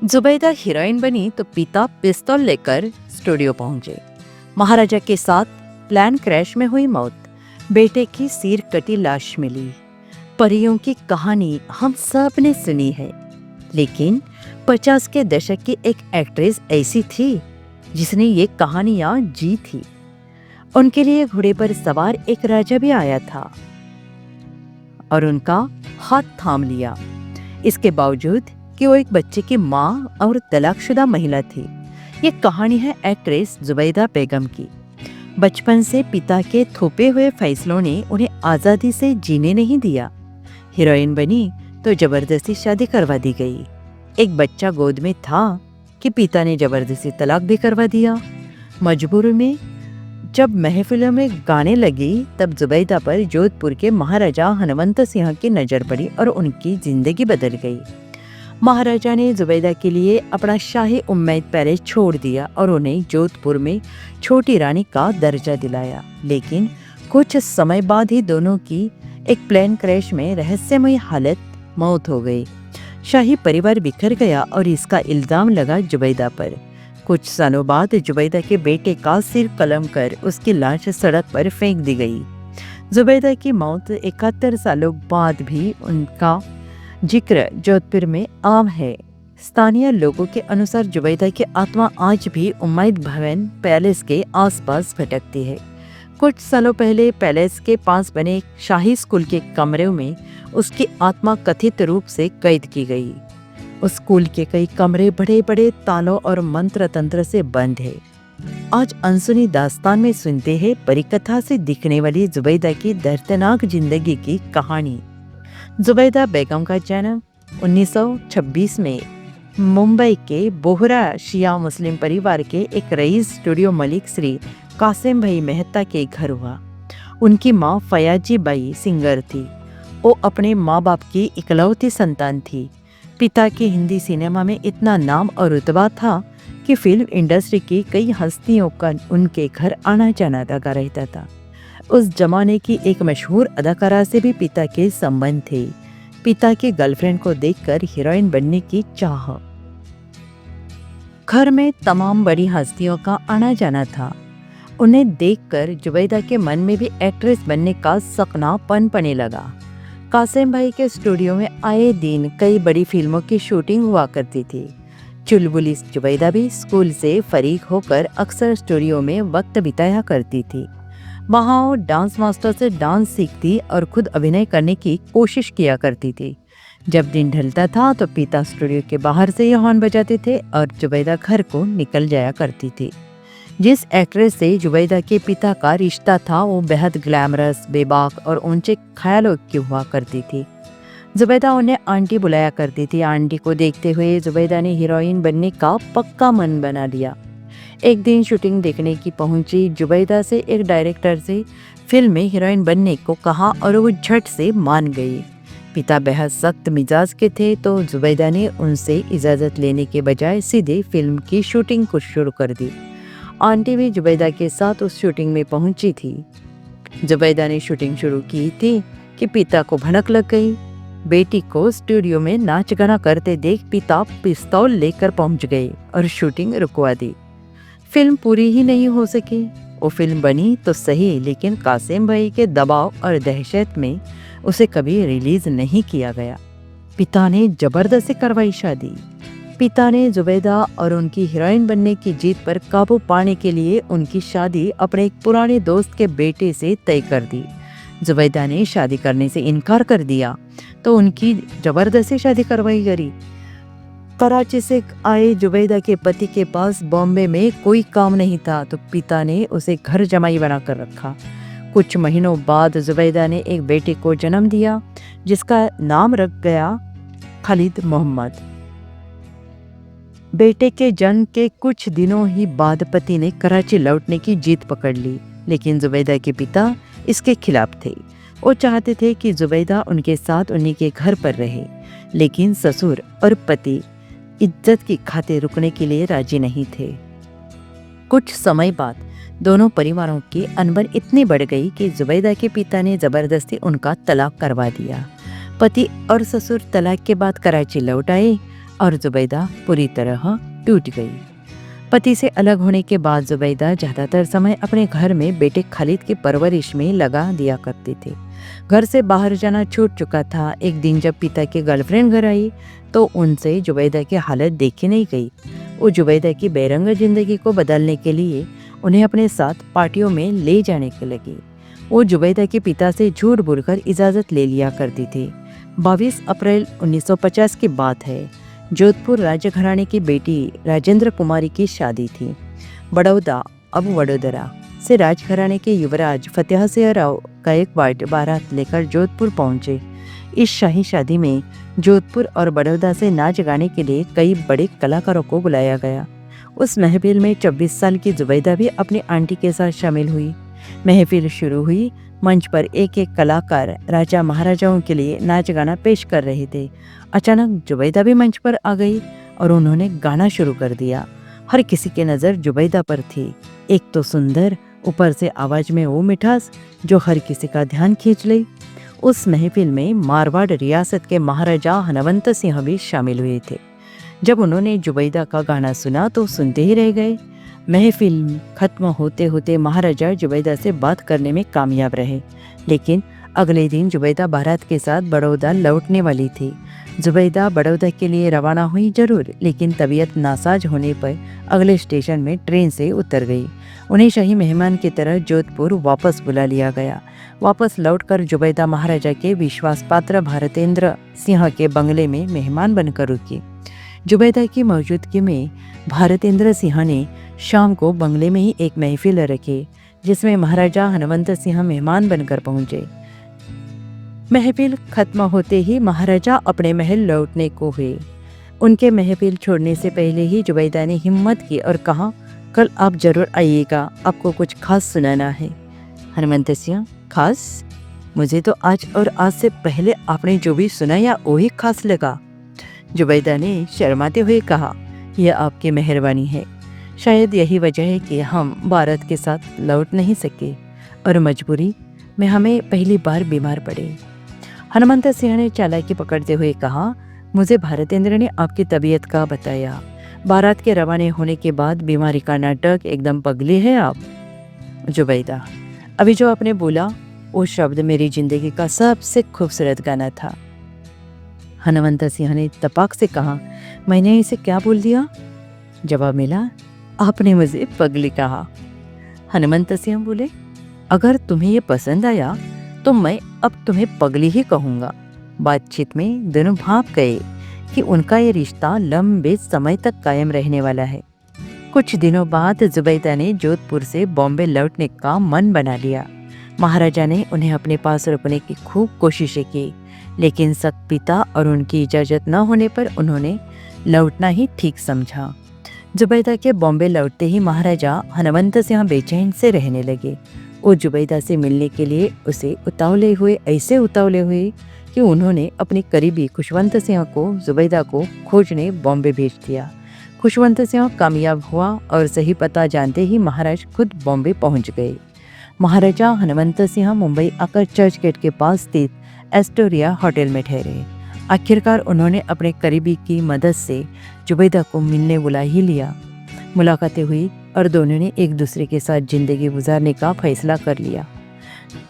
Zubaida heroine बनी तो पिता पिस्तौल लेकर स्टूडियो पहुंचे। महाराजा के साथ प्लान क्रैश में हुई मौत। बेटे की सिर कटी लाश मिली। परियों की कहानी हम सब ने सुनी है, लेकिन 50 के दशक की एक एक्ट्रेस ऐसी थी जिसने ये कहानियां जी थी। उनके लिए घोड़े पर सवार एक राजा भी आया था और उनका हाथ थाम लिया। इसके बावजूद कि वो एक बच्चे की माँ और तलाकशुदा महिला थी। ये कहानी है एक्ट्रेस जुबैदा बेगम की। बचपन से पिता के थोपे हुए फैसलों ने उन्हें आज़ादी से जीने नहीं दिया। हीरोइन बनी तो जबरदस्ती शादी करवा दी गई। एक बच्चा गोद में था कि पिता ने जबरदस्ती तलाक भी करवा दिया। मजबूरी में जब महफिलों में गाने लगी तब जुबैदा पर जोधपुर के महाराजा हनुमंत सिंह की नजर पड़ी और उनकी जिंदगी बदल गई। महाराजा ने जुबैदा के लिए अपना शाही उम्मैद पैलेस छोड़ दिया और उन्हें जोधपुर में छोटी रानी का दर्जा दिलाया। लेकिन कुछ समय बाद ही दोनों की एक प्लेन क्रैश में रहस्यमय हालत मौत हो गई। शाही परिवार बिखर गया और इसका इल्जाम लगा जुबैदा पर। कुछ सालों बाद जुबैदा के बेटे का सिर कलम कर उसकी लाश सड़क पर फेंक दी गई। जुबैदा की मौत 71 सालों बाद भी उनका जिक्र जोधपुर में आम है। स्थानीय लोगों के अनुसार जुबैदा की आत्मा आज भी उम्मैद भवन पैलेस के आसपास भटकती है। कुछ सालों पहले पैलेस के पास बने शाही स्कूल के कमरे में उसकी आत्मा कथित रूप से कैद की गई। उस स्कूल के कई कमरे बड़े बड़े तालों और मंत्र तंत्र से बंद है। आज अनसुनी दास्तान में सुनते हैं परिकथा से दिखने वाली जुबैदा की दर्दनाक जिंदगी की कहानी। जुबैदा बेगम का जन्म 1926 में मुंबई के बोहरा शिया मुस्लिम परिवार के एक रईस स्टूडियो मलिक श्री कासिम भाई मेहता के घर हुआ। उनकी माँ फयाजी बाई सिंगर थी। वो अपने माँ बाप की इकलौती संतान थी। पिता के हिंदी सिनेमा में इतना नाम और रुतबा था कि फिल्म इंडस्ट्री की कई हस्तियों का उनके घर आना जाना लगा रहता था। उस जमाने की एक मशहूर अदाकारा से भी पिता के संबंध थे। पिता की गर्लफ्रेंड को देखकर हीरोइन बनने की चाह। घर में तमाम बड़ी हस्तियों का आना जाना था। उन्हें देखकर जुबैदा के मन में भी एक्ट्रेस बनने का सपना पनपने लगा। कासिम भाई के स्टूडियो में आए दिन कई बड़ी फिल्मों की शूटिंग हुआ करती थी। चुलबुली जुबैदा भी स्कूल से फरीग होकर अक्सर स्टूडियो में वक्त बिताया करती थी। वहाँ वो डांस मास्टर से डांस सीखती और खुद अभिनय करने की कोशिश किया करती थी। जब दिन ढलता था तो पिता स्टूडियो के बाहर से ही हॉर्न बजाते थे और जुबैदा घर को निकल जाया करती थी। जिस एक्ट्रेस से जुबैदा के पिता का रिश्ता था वो बेहद ग्लैमरस, बेबाक और ऊंचे ख्यालों की हुआ करती थी। जुबैदा उन्हें आंटी बुलाया करती थी। आंटी को देखते हुए जुबैदा ने हीरोइन बनने का पक्का मन बना लिया। एक दिन शूटिंग देखने की पहुंची जुबैदा से एक डायरेक्टर से फिल्म में हीरोइन बनने को कहा और वो झट से मान गई। पिता बेहद सख्त मिजाज के थे तो जुबैदा ने उनसे इजाज़त लेने के बजाय सीधे फिल्म की शूटिंग को शुरू कर दी। आंटी भी जुबैदा के साथ उस शूटिंग में पहुंची थी। जुबैदा ने शूटिंग शुरू की थी कि पिता को भनक लग गई। बेटी को स्टूडियो में नाच गाना करते देख पिता पिस्तौल लेकर पहुंच गए और शूटिंग रुकवा दी। फिल्म पूरी ही नहीं हो सकी। वो फिल्म बनी तो सही, लेकिन कासिम भाई के दबाव और दहशत में उसे कभी रिलीज नहीं किया गया। पिता ने जबरदस्ती करवाई शादी। पिता ने जुबैदा और उनकी हीरोइन बनने की जीत पर काबू पाने के लिए उनकी शादी अपने एक पुराने दोस्त के बेटे से तय कर दी। जुबैदा ने शादी करने से इनकार कर दिया तो उनकी जबरदस्ती शादी करवाई गई। कराची से आए जुबैदा के पति के पास बॉम्बे में कोई काम नहीं था तो पिता ने उसे घर जमाई बनाकर रखा। कुछ महीनों बाद जुबैदा ने एक बेटे को जन्म दिया जिसका नाम रख गया खालिद मोहम्मद। बेटे के जन्म के कुछ दिनों ही बाद पति ने कराची लौटने की जिद पकड़ ली, लेकिन जुबैदा के पिता इसके खिलाफ थे। वो चाहते थे कि जुबैदा उनके साथ उन्हीं के घर पर रहे, लेकिन ससुर और पति इज्जत की खातिर रुकने के लिए राजी नहीं थे। कुछ समय बाद दोनों परिवारों की अनबन इतनी बढ़ गई कि जुबैदा के पिता ने जबरदस्ती उनका तलाक करवा दिया। पति और ससुर तलाक के बाद कराची लौट आए और जुबैदा पूरी तरह टूट गई। पति से अलग होने के बाद जुबैदा ज़्यादातर समय अपने घर में बेटे खालिद की परवरिश में लगा दिया करती थी। घर से बाहर जाना छूट चुका था। एक दिन जब पिता की गर्लफ्रेंड घर आई तो उनसे जुबैदा की हालत देखी नहीं गई। वो जुबैदा की बेरंग जिंदगी को बदलने के लिए उन्हें अपने साथ पार्टियों में ले जाने के लगी। वो जुबैदा के पिता से झूठ बोलकर इजाज़त ले लिया करती थी। 22 अप्रैल 1950 की बात है। जोधपुर राजघराने की बेटी राजेंद्र कुमारी की शादी थी। बड़ौदा अब वडोदरा से राजघराने के युवराज फतेह सिंह राव गायकवाड़ बारात लेकर जोधपुर पहुंचे। इस शाही शादी में जोधपुर और बड़ौदा से नाच गाने के लिए कई बड़े कलाकारों को बुलाया गया। उस महफिल में 24 साल की जुबैदा भी अपनी आंटी के साथ शामिल हुई। महफिल शुरू हुई। मंच पर एक एक कलाकार राजा महाराजाओं के लिए नाच गाना पेश कर रहे थे। अचानक जुबैदा भी मंच पर आ गई और उन्होंने गाना शुरू कर दिया। हर किसी की नज़र जुबैदा पर थी। एक तो सुंदर, ऊपर से आवाज़ में वो मिठास जो हर किसी का ध्यान खींच ली। उस महफिल में मारवाड़ रियासत के महाराजा हनवंत सिंह भी शामिल हुए थे। जब उन्होंने जुबैदा का गाना सुना तो सुनते ही रह गए। महफिल खत्म होते होते महाराजा जुबैदा से बात करने में कामयाब रहे, लेकिन अगले दिन जुबैदा बारात के साथ बड़ौदा लौटने वाली थी। जुबैदा बड़ौदा के लिए रवाना हुई जरूर, लेकिन तबीयत नासाज होने पर अगले स्टेशन में ट्रेन से उतर गई। उन्हें शाही मेहमान की तरह जोधपुर वापस बुला लिया गया। वापस लौटकर जुबैदा महाराजा के विश्वास पात्र भारतेंद्र सिंह के बंगले में मेहमान बनकर रुकी। जुबैदा की मौजूदगी में भारतेंद्र सिंह ने शाम को बंगले में ही एक महफिल रखी, जिसमें महाराजा हनवंत सिंह मेहमान बनकर पहुंचे। महफिल खत्म होते ही महाराजा अपने महल लौटने को हुए। उनके महफिल छोड़ने से पहले ही जुबैदा ने हिम्मत की और कहा, कल आप जरूर आइएगा, आपको कुछ खास सुनाना है। हनुमंत सिंह, खास? मुझे तो आज और आज से पहले आपने जो भी सुनाया वही खास लगा। जुबैदा ने शर्माते हुए कहा, यह आपकी मेहरबानी है। शायद यही वजह है कि हम भारत के साथ लौट नहीं सके और मजबूरी में हमें पहली बार बीमार पड़े। हनुमंत सिंह ने चालाकी पकड़ते हुए कहा, मुझे भारतेंद्र ने आपकी तबीयत का बताया। भारत के रवाने होने के बाद बीमारी का नाटक एकदम पगली है आप। जुबैदा, अभी जो आपने बोला वो शब्द मेरी जिंदगी का सबसे खूबसूरत गाना था। हनुमंत सिंह ने तपाक से कहा, मैंने इसे क्या बोल दिया? जवाब मिला, आपने मुझे पगली कहा। हनुमंत सिंह बोले, अगर तुम्हें ये पसंद आया तो मैं अब तुम्हें पगली ही कहूँगा। बातचीत में दोनों भाप गए कि उनका ये रिश्ता लंबे समय तक कायम रहने वाला है। कुछ दिनों बाद जुबैदा ने जोधपुर से बॉम्बे लौटने का मन बना लिया। महाराजा ने उन्हें अपने पास रुकने की खूब कोशिशें की, लेकिन सख्त पिता और उनकी इजाज़त न होने पर उन्होंने लौटना ही ठीक समझा। जुबैदा के बॉम्बे लौटते ही महाराजा हनवंत सिंह बेचैन से रहने लगे। वो जुबैदा से मिलने के लिए ऐसे उतावले हुए कि उन्होंने अपने करीबी खुशवंत सिंह को जुबैदा को खोजने बॉम्बे भेज दिया। खुशवंत सिंह कामयाब हुआ और सही पता जानते ही महाराज खुद बॉम्बे पहुंच गए। महाराजा हनवंत सिंह मुंबई आकर चर्च गेट के पास स्थित एस्टोरिया होटल में ठहरे। आखिरकार उन्होंने अपने करीबी की मदद से जुबैदा को मिलने बुला ही लिया। मुलाकातें हुई और दोनों ने एक दूसरे के साथ जिंदगी गुजारने का फैसला कर लिया।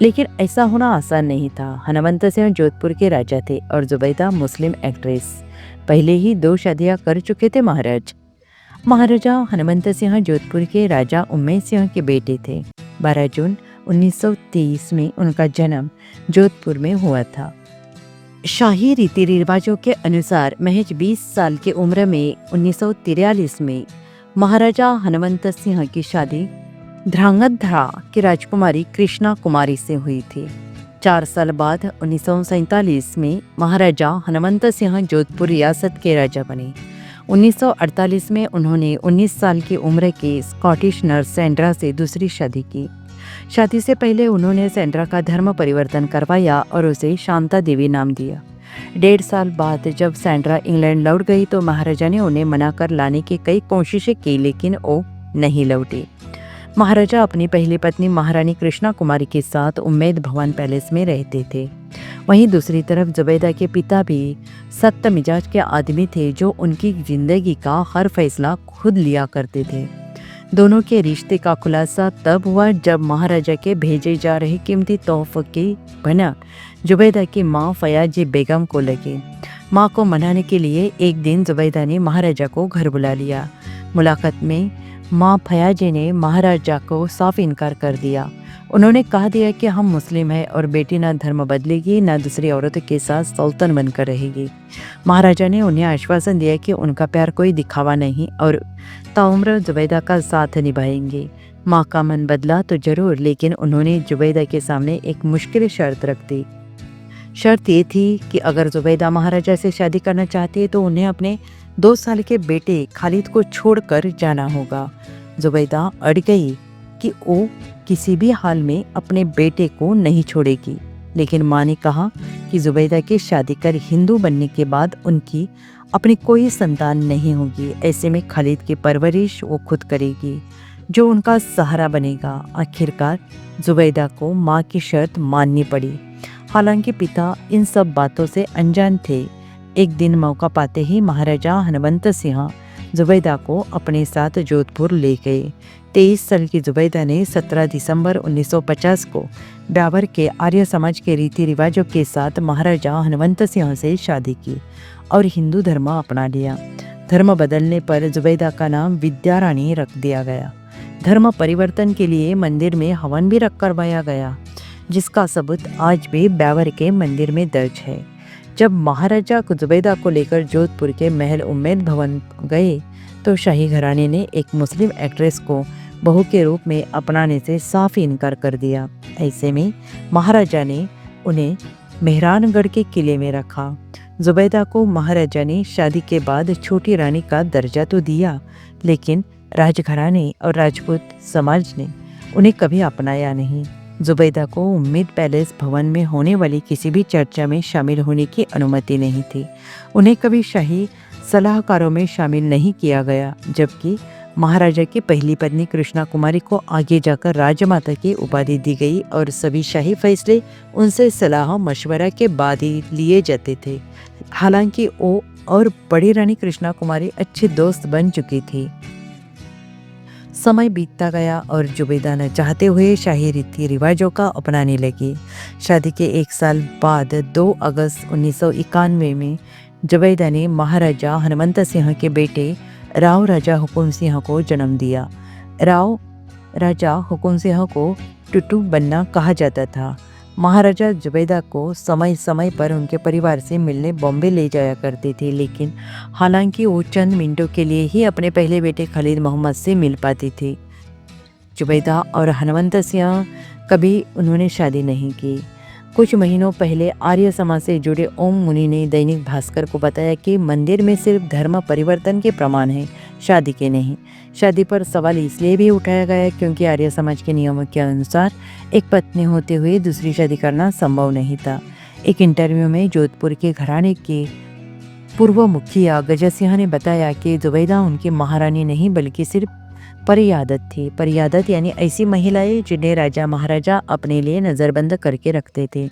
लेकिन ऐसा होना आसान नहीं था। हनवंत सिंह जोधपुर के राजा थे और जुबैदा मुस्लिम एक्ट्रेस। पहले ही 2 शादियां कर चुके थे महाराजा हनवंत सिंह जोधपुर के राजा उम्मेद सिंह के बेटे थे। 12 जून 1923 में उनका जन्म जोधपुर में हुआ था। शाही रीति रिवाजों के अनुसार महज 20 साल की उम्र में 1943 में महाराजा हनवंत सिंह की शादी ध्रांगध्रा की राजकुमारी कृष्णा कुमारी से हुई थी। 4 साल बाद 1947 में महाराजा हनवंत सिंह जोधपुर रियासत के राजा बने। 1948 में उन्होंने 19 साल की उम्र के स्कॉटिश नर्स सैंड्रा से दूसरी शादी की। शादी से पहले उन्होंने सैंड्रा का धर्म परिवर्तन करवाया और उसे शांता देवी नाम दिया। 1.5 साल बाद जब सैंड्रा इंग्लैंड लौट गई तो महाराजा ने उन्हें मनाकर लाने की कई कोशिशें की, लेकिन वो नहीं लौटी। महाराजा अपनी पहली पत्नी महारानी कृष्णा कुमारी के साथ उम्मेद भवन पैलेस में रहते थे। वहीं दूसरी तरफ जुबैदा के पिता भी सख्त मिजाज के आदमी थे जो उनकी जिंदगी का हर फैसला खुद लिया करते थे। दोनों के रिश्ते का खुलासा तब हुआ जब महाराजा के भेजे जा रहे कीमती तोहफे की भनक जुबैदा की माँ फयाजी बेगम को लगे। माँ को मनाने के लिए एक दिन जुबैदा ने महाराजा को घर बुला लिया। मुलाकात में माँ फयाजी ने महाराजा को साफ इनकार कर दिया। उन्होंने कहा दिया कि हम मुस्लिम हैं और बेटी ना धर्म बदलेगी ना दूसरी औरतों के साथ सुल्तान बनकर रहेगी। महाराजा ने उन्हें आश्वासन दिया कि उनका प्यार कोई दिखावा नहीं और ताउम्र जुबैदा का साथ निभाएंगे। माँ का मन बदला तो जरूर, लेकिन उन्होंने जुबैदा के सामने एक मुश्किल शर्त रख दी। शर्त ये थी कि अगर जुबैदा महाराजा से शादी करना चाहती है तो उन्हें अपने 2 साल के बेटे खालिद को छोड़कर जाना होगा। जुबैदा अड़ गई कि वो किसी भी हाल में अपने बेटे को नहीं छोड़ेगी, लेकिन माँ ने कहा कि जुबैदा की शादी कर हिंदू बनने के बाद उनकी अपनी कोई संतान नहीं होगी। ऐसे में खालिद की परवरिश वो खुद करेगी, जो उनका सहारा बनेगा। आखिरकार जुबैदा को माँ की शर्त माननी पड़ी। हालांकि पिता इन सब बातों से अनजान थे। एक दिन मौका पाते ही महाराजा हनुमंत सिंह जुबैदा को अपने साथ जोधपुर ले गए। 23 साल की जुबैदा ने 17 दिसंबर 1950 को ब्यावर के आर्य समाज के रीति रिवाजों के साथ महाराजा हनुमंत सिंह से शादी की और हिंदू धर्म अपना लिया। धर्म बदलने पर जुबैदा का नाम विद्या रानी रख दिया गया। धर्म परिवर्तन के लिए मंदिर में हवन भी रख करवाया गया, जिसका सबूत आज भी ब्यावर के मंदिर में दर्ज है। जब महाराजा जुबैदा को लेकर जोधपुर के महल उम्मेद भवन गए तो शाही घराने ने एक मुस्लिम एक्ट्रेस को बहू के रूप में अपनाने से साफ इनकार कर दिया। ऐसे में महाराजा ने उन्हें मेहरानगढ़ के किले में रखा। जुबैदा को महाराजा ने शादी के बाद छोटी रानी का दर्जा तो दिया, लेकिन राजघराने और राजपूत समाज ने उन्हें कभी अपनाया नहीं। जुबैदा को उम्मेद पैलेस भवन में होने वाली किसी भी चर्चा में शामिल होने की अनुमति नहीं थी। उन्हें कभी शाही सलाहकारों में शामिल नहीं किया गया, जबकि महाराजा की पहली पत्नी कृष्णा कुमारी को आगे जाकर राजमाता की उपाधि दी गई और सभी शाही फैसले उनसे सलाह मशवरा के बाद ही लिए जाते थे। हालांकि वो और बड़ी रानी कृष्णा कुमारी अच्छी दोस्त बन चुकी थी। समय बीतता गया और जुबैदा न चाहते हुए शाही रीति रिवाजों का अपनाने लगी। शादी के 1 साल बाद 2 अगस्त 1991 में जुबैदा ने महाराजा हनुमंत सिंह के बेटे राव राजा हुकुम सिंह को जन्म दिया। राव राजा हुकुम सिंह को टुटू बन्ना कहा जाता था। महाराजा जुबैदा को समय समय पर उनके परिवार से मिलने बॉम्बे ले जाया करते थे, लेकिन हालांकि वो चंद मिनटों के लिए ही अपने पहले बेटे खालिद मोहम्मद से मिल पाती थी। जुबैदा और हनुमंत सिंह कभी उन्होंने शादी नहीं की। कुछ महीनों पहले आर्य समाज से जुड़े ओम मुनि ने दैनिक भास्कर को बताया कि मंदिर में सिर्फ धर्म परिवर्तन के प्रमाण हैं, शादी के नहीं। शादी पर सवाल इसलिए भी उठाया गया क्योंकि आर्य समाज के नियमों के अनुसार एक पत्नी होते हुए दूसरी शादी करना संभव नहीं था। एक इंटरव्यू में जोधपुर के घराने के पूर्व मुखिया गजा सिंह ने बताया कि जुबैदा उनकी महारानी नहीं बल्कि सिर्फ परियादत थी। परियादत यानी ऐसी महिलाएं जिन्हें राजा महाराजा अपने लिए नज़रबंद करके रखते थे।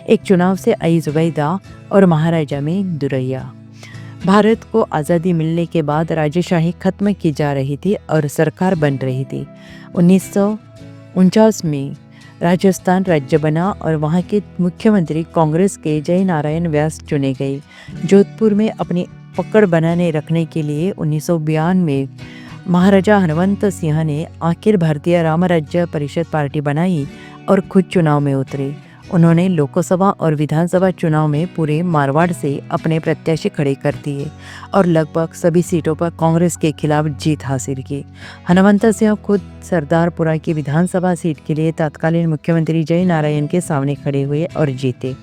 एक चुनाव से आई जुबैदा और महाराजा में दुरैया। भारत को आज़ादी मिलने के बाद राजशाही खत्म की जा रही थी और सरकार बन रही थी। 1949 में राजस्थान राज्य बना और वहाँ के मुख्यमंत्री कांग्रेस के जय नारायण व्यास चुने गए। जोधपुर में अपनी पकड़ बनाने रखने के लिए 1992 में महाराजा हनुमंत सिंह ने आखिर भारतीय राम राज्य परिषद पार्टी बनाई और खुद चुनाव में उतरे। उन्होंने लोकसभा और विधानसभा चुनाव में पूरे मारवाड़ से अपने प्रत्याशी खड़े कर दिए और लगभग सभी सीटों पर कांग्रेस के खिलाफ जीत हासिल की। हनुमंत सिंह खुद सरदारपुरा की विधानसभा सीट के लिए तत्कालीन मुख्यमंत्री जय नारायण के सामने खड़े हुए और जीते।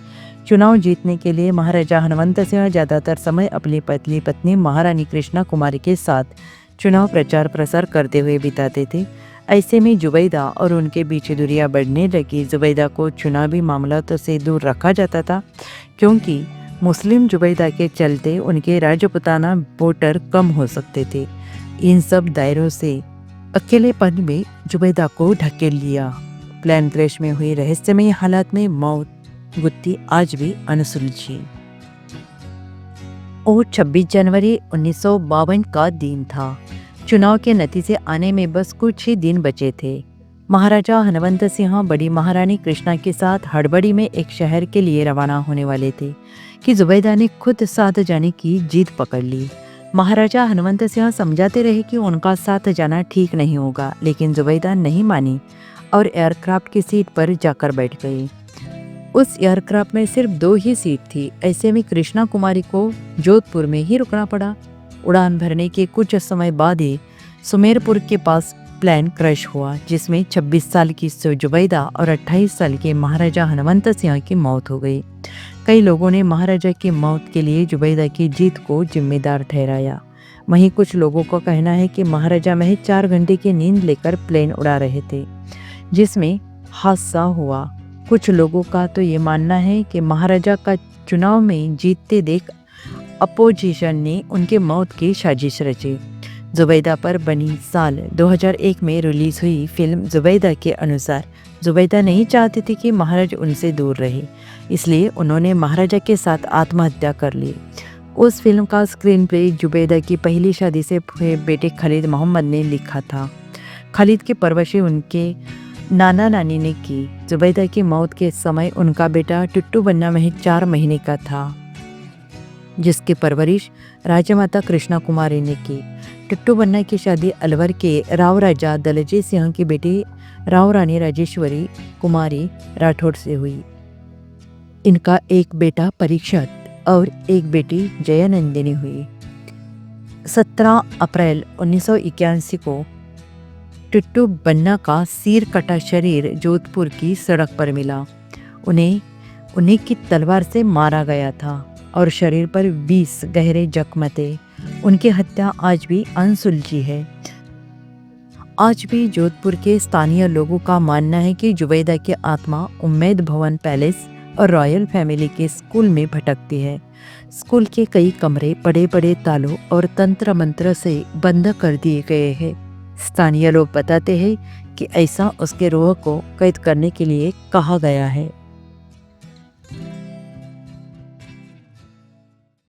चुनाव जीतने के लिए महाराजा हनुमंत सिंह ज़्यादातर समय अपनी पहली पत्नी महारानी कृष्णा कुमारी के साथ चुनाव प्रचार प्रसार करते हुए बिताते थे। ऐसे में जुबैदा और उनके बीच दूरियां बढ़ने लगी। जुबैदा को चुनावी मामलों से दूर रखा जाता था क्योंकि मुस्लिम जुबैदा के चलते उनके राजपुताना वोटर कम हो सकते थे। इन सब दायरों से अकेलेपन में जुबैदा को ढकेल लिया। प्लेन क्रैश में हुई रहस्यमयी हालात में मौत गुत्थी आज भी अनसुलझी। और 26 जनवरी 1952 का दिन था। चुनाव के नतीजे आने में बस कुछ ही दिन बचे थे। महाराजा हनुमंत सिंह बड़ी महारानी कृष्णा के साथ हड़बड़ी में एक शहर के लिए रवाना होने वाले थे कि जुबैदा ने खुद साथ जाने की जिद पकड़ ली। महाराजा हनुमंत सिंह समझाते रहे कि उनका साथ जाना ठीक नहीं होगा, लेकिन जुबैदा नहीं मानी और एयरक्राफ्ट की सीट पर जाकर बैठ गई। उस एयरक्राफ्ट में सिर्फ 2 ही सीट थी। ऐसे में कृष्णा कुमारी को जोधपुर में ही रुकना पड़ा। उड़ान भरने के कुछ समय बाद ही सुमेरपुर के पास प्लेन क्रैश हुआ, जिसमें 26 साल की जुबैदा और 28 साल के महाराजा हनुमंत सिंह की मौत हो गई। कई लोगों ने महाराजा की मौत के लिए जुबैदा की जीत को जिम्मेदार ठहराया। वहीं कुछ लोगों का कहना है कि महाराजा महज 4 घंटे की नींद लेकर प्लेन उड़ा रहे थे, जिसमें हादसा हुआ। कुछ लोगों का तो ये मानना है कि महाराजा का चुनाव में जीतते देख अपोजिशन ने उनके मौत की साजिश रची। जुबैदा पर बनी साल 2001 में रिलीज हुई फिल्म जुबैदा के अनुसार जुबैदा नहीं चाहती थी कि महाराज उनसे दूर रहे, इसलिए उन्होंने महाराजा के साथ आत्महत्या कर ली। उस फिल्म का स्क्रीन प्ले जुबैदा की पहली शादी से हुए बेटे खालिद मोहम्मद ने लिखा था। खालिद की परवरिश उनके नाना नानी ने की। जुबैदा की मौत के समय उनका बेटा टुट्टू बन्ना महज 4 महीने का था, जिसकी परवरिश राजमाता कृष्णा कुमारी ने की। टुट्टू बन्ना की शादी अलवर के राव राजा दलजीत सिंह की बेटी राव रानी राजेश्वरी कुमारी राठौड़ से हुई। इनका एक बेटा परीक्षित और एक बेटी जयानंदिनी हुई। 17 अप्रैल 1981 को टुट्टू बन्ना का सिर कटा शरीर जोधपुर की सड़क पर मिला। उन्हें की तलवार से मारा गया था और शरीर पर 20 गहरे जख्म थे। उनकी हत्या आज भी अनसुलझी है। आज भी जोधपुर के स्थानीय लोगों का मानना है कि जुबैदा की आत्मा उम्मेद भवन पैलेस और रॉयल फैमिली के स्कूल में भटकती है। स्कूल के कई कमरे बड़े बड़े तालों और तंत्र मंत्र से बंद कर दिए गए हैं। स्थानीय लोग बताते हैं कि ऐसा उसके रूह को कैद करने के लिए कहा गया है।